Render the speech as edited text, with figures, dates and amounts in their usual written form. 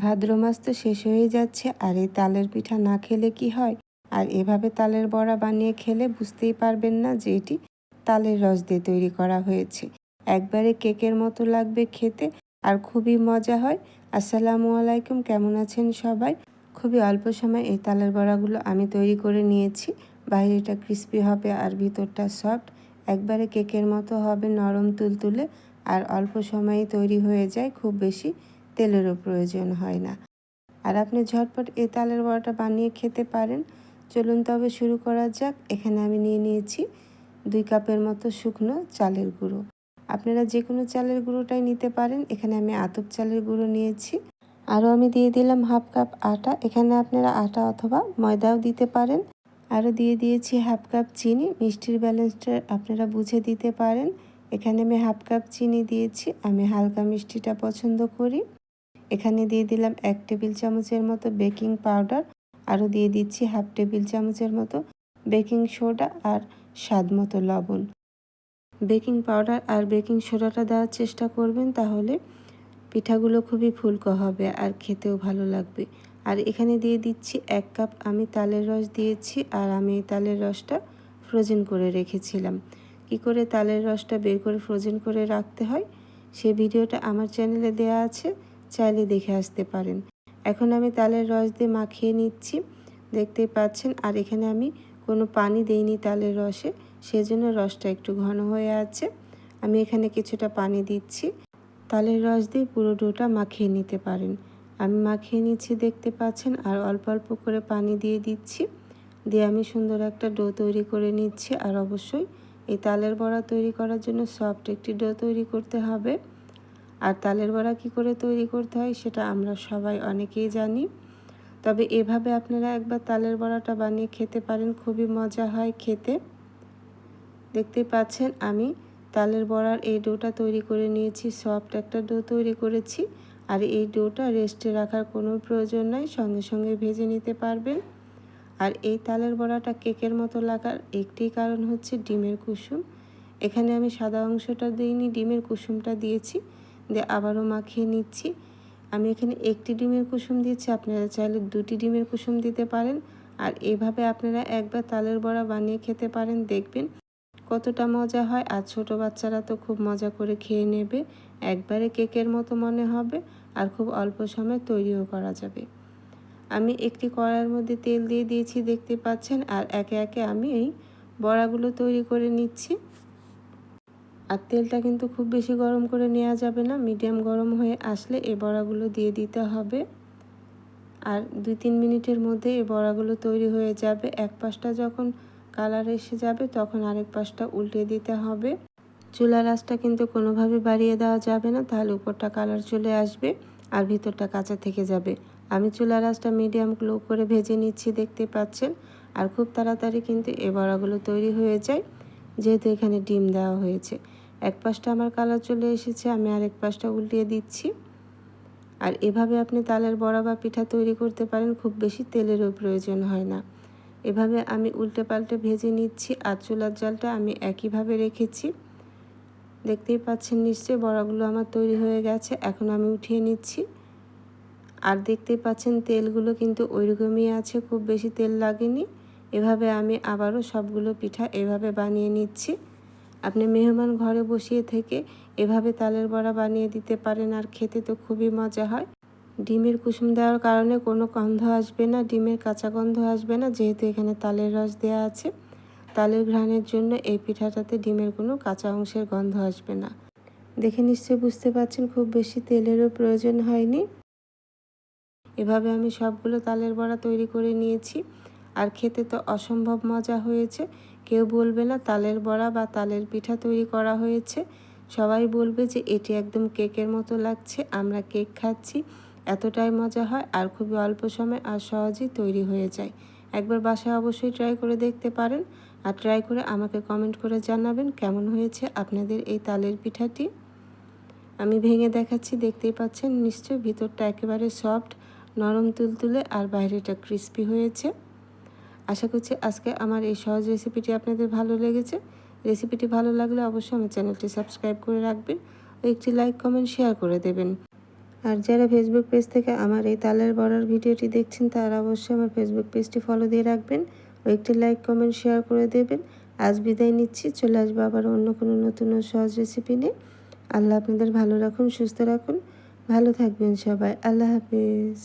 ভাদ্র মাস তো শেষ হয়ে যাচ্ছে, আর এই তালের পিঠা না খেলে কি হয়? আর এভাবে তালের বড়া বানিয়ে খেলে বুঝতেই পারবেন না যে এটি তালের রস দিয়ে তৈরি করা হয়েছে। একবারে কেকের মতো লাগবে খেতে, আর খুবই মজা হয়। আসসালামু আলাইকুম, কেমন আছেন সবাই? খুবই অল্প সময় এই তালের বড়াগুলো আমি তৈরি করে নিয়েছি। বাইরেটা ক্রিস্পি হবে আর ভিতরটা সফট, একবারে কেকের মতো হবে, নরম তুলতুলে, আর অল্প সময়ে তৈরি হয়ে যায়। খুব বেশি তেলেরও প্রয়োজন হয় না। আর আপনি ঝটপট এই তালের বড়াটা বানিয়ে খেতে পারেন। চলুন তবে শুরু করা যাক। এখানে আমি নিয়ে নিয়েছি 2 কাপের মতো শুকনো চালের গুঁড়ো। আপনারা যে কোনো চালের গুঁড়োটাই নিতে পারেন। এখানে আমি আতপ চালের গুঁড়ো নিয়েছি। আরও আমি দিয়ে দিলাম হাফ কাপ আটা। এখানে আপনারা আটা অথবা ময়দাও দিতে পারেন। আরও দিয়ে দিয়েছি হাফ কাপ চিনি। মিষ্টির ব্যালেন্সটা আপনারা বুঝে দিতে পারেন। এখানে আমি হাফ কাপ চিনি দিয়েছি। আমি হালকা মিষ্টিটা পছন্দ করি। এখানে দিয়ে দিলাম 1 টেবিল চামচের মতো বেকিং পাউডার। আরও দিয়ে দিচ্ছি হাফ টেবিল চামচের মতো বেকিং সোডা আর স্বাদ মতো লবণ। বেকিং পাউডার আর বেকিং সোডাটা দেওয়ার চেষ্টা করবেন, তাহলে পিঠাগুলো খুবই ফুলকো হবে আর খেতেও ভালো লাগবে। আর এখানে দিয়ে দিচ্ছি 1 কাপ আমি তালের রস দিয়েছি। আর আমি এই তালের রসটা ফ্রোজেন করে রেখেছিলাম। কি করে তালের রসটা বের করে ফ্রোজেন করে রাখতে হয় সেই ভিডিওটা আমার চ্যানেলে দেওয়া আছে, চাইলে দেখে আসতে পারেন। এখন আমি তালের রস দিয়ে মাখিয়ে নিচ্ছি, দেখতেই পাচ্ছেন। আর এখানে আমি কোনো পানি দেইনি তালের রসে, সেজন্য রসটা একটু ঘন হয়ে আছে। আমি এখানে কিছুটা পানি দিচ্ছি। তালের রস দিয়ে পুরো ডোটা মাখিয়ে নিতে পারেন। আমি মাখিয়ে নিচ্ছি, দেখতে পাচ্ছেন। আর অল্প অল্প করে পানি দিয়ে দিচ্ছি, দিয়ে আমি সুন্দর একটা ডো তৈরি করে নিচ্ছি। আর অবশ্যই এই তালের বড়া তৈরি করার জন্য সফট একটি ডো তৈরি করতে হবে। আর তালের বড়া কী করে তৈরি করতে হয় সেটা আমরা সবাই অনেকেই জানি, তবে এভাবে আপনারা একবার তালের বড়াটা বানিয়ে খেতে পারেন, খুবই মজা হয় খেতে। দেখতেই পাচ্ছেন আমি তালের বড়ার এই ডোটা তৈরি করে নিয়েছি, সফট একটা ডো তৈরি করেছি। আর এই ডোটা রেস্টে রাখার কোনো প্রয়োজন নাই, সঙ্গে সঙ্গে ভেজে নিতে পারবেন। আর এই তালের বড়াটা কেকের মতো লাগার একটি কারণ হচ্ছে ডিমের কুসুম। এখানে আমি সাদা অংশটা দিইনি, ডিমের কুসুমটা দিয়েছি, দিয়ে আবারও মাখিয়ে নিচ্ছি। আমি এখানে একটি ডিমের কুসুম দিচ্ছি, আপনারা চাইলে 2টি ডিমের কুসুম দিতে পারেন। আর এভাবে আপনারা একবার তালের বড়া বানিয়ে খেতে পারেন, দেখবেন কতটা মজা হয়। আর ছোটো বাচ্চারা তো খুব মজা করে খেয়ে নেবে, একবারে কেকের মতো মনে হবে, আর খুব অল্প সময় তৈরিও করা যাবে। আমি একটি কড়াইয়ের মধ্যে তেল দিয়ে দিয়েছি, দেখতে পাচ্ছেন। আর একে একে আমি এই বড়াগুলো তৈরি করে নিচ্ছি। আর তেলটা কিন্তু খুব বেশি গরম করে নেওয়া যাবে না, মিডিয়াম গরম হয়ে আসলে এই বড়াগুলো দিয়ে দিতে হবে। আর 2-3 মিনিটের মধ্যে এই বড়াগুলো তৈরি হয়ে যাবে। এক পাশটা যখন কালার এসে যাবে তখন আরেক পাশটা উল্টে দিতে হবে। চুলার আঁচটা কিন্তু কোনোভাবে বাড়িয়ে দেওয়া যাবে না, তাহলে উপরটা কালার চলে আসবে আর ভিতরটা কাঁচা থেকে যাবে। আমি চুলার আঁচটা মিডিয়াম লো করে ভেজে নিচ্ছি, দেখতে পাচ্ছেন। আর খুব তাড়াতাড়ি কিন্তু এই বড়াগুলো তৈরি হয়ে যায়, যেহেতু এখানে ডিম দেওয়া হয়েছে। এক পাশটা আমার কালার চলে এসেছে, আমি আরেক পাশটা উল্টিয়ে দিচ্ছি। আর এভাবে আপনি তালের বড়া বা পিঠা তৈরি করতে পারেন, খুব বেশি তেলেরও প্রয়োজন হয় না। এভাবে আমি উল্টে পাল্টে ভেজে নিচ্ছি। আর চুলার জালটা আমি একইভাবে রেখেছি, দেখতেই পাচ্ছেন নিশ্চয়ই। বড়াগুলো আমার তৈরি হয়ে গেছে, এখন আমি উঠিয়ে নিচ্ছি। আর দেখতেই পাচ্ছেন তেলগুলো কিন্তু ওইরকমই আছে, খুব বেশি তেল লাগেনি। এভাবে আমি আবারও সবগুলো পিঠা এভাবে বানিয়ে নিচ্ছি। আপনি মেহমান ঘরে বসিয়ে থেকে এভাবে তালের বড়া বানিয়ে দিতে পারেন, আর খেতে তো খুবই মজা হয়। ডিমের কুসুম দেওয়ার কারণে কোনো গন্ধ আসবে না, ডিমের কাঁচা গন্ধ আসবে না, যেহেতু এখানে তালের রস দেওয়া আছে। তালের ঘ্রাণের জন্য এই পিঠাটাতে ডিমের কোনো কাঁচা অংশের গন্ধ আসবে না। দেখে নিশ্চয়ই বুঝতে পারছেন খুব বেশি তেলেরও প্রয়োজন হয়নি। এভাবে আমি সবগুলো তালের বড়া তৈরি করে নিয়েছি। আর খেতে তো অসম্ভব মজা হয়েছে। কেউ বলবে না তালের বড়া বা তালের পিঠা তৈরি করা হয়েছে, সবাই বলবে যে এটি একদম কেকের মতো লাগছে, আমরা কেক খাচ্ছি। এতটাই মজা হয় আর খুবই অল্প সময় আর সহজেই তৈরি হয়ে যায়। একবার বাসায় অবশ্যই ট্রাই করে দেখতে পারেন। আর ট্রাই করে আমাকে কমেন্ট করে জানাবেন কেমন হয়েছে আপনাদের এই তালের পিঠাটি। আমি ভেঙে দেখাচ্ছি, দেখতেই পাচ্ছেন নিশ্চয়ই। ভিতরটা একেবারে সফট, নরম তুলতুলে, আর বাইরেটা ক্রিস্পি হয়েছে। আশা করছি আজকে আমার এই সহজ রেসিপিটি আপনাদের ভালো লেগেছে। রেসিপিটি ভালো লাগলে অবশ্যই আমার চ্যানেলটি সাবস্ক্রাইব করে রাখবেন ও একটি লাইক, কমেন্ট, শেয়ার করে দেবেন। আর যারা ফেসবুক পেজ থেকে আমার এই তালের বড়ার ভিডিওটি দেখছেন তারা অবশ্যই আমার ফেসবুক পেজটি ফলো দিয়ে রাখবেন ও একটি লাইক কমেন্ট শেয়ার করে দেবেন। আজ বিদায় নিচ্ছি, চলে আসবো আবার অন্য কোনো নতুন ও সহজ রেসিপি নিয়ে। আল্লাহ আপনাদের ভালো রাখুন, সুস্থ রাখুন, ভালো থাকবেন সবাই। আল্লাহ হাফিজ।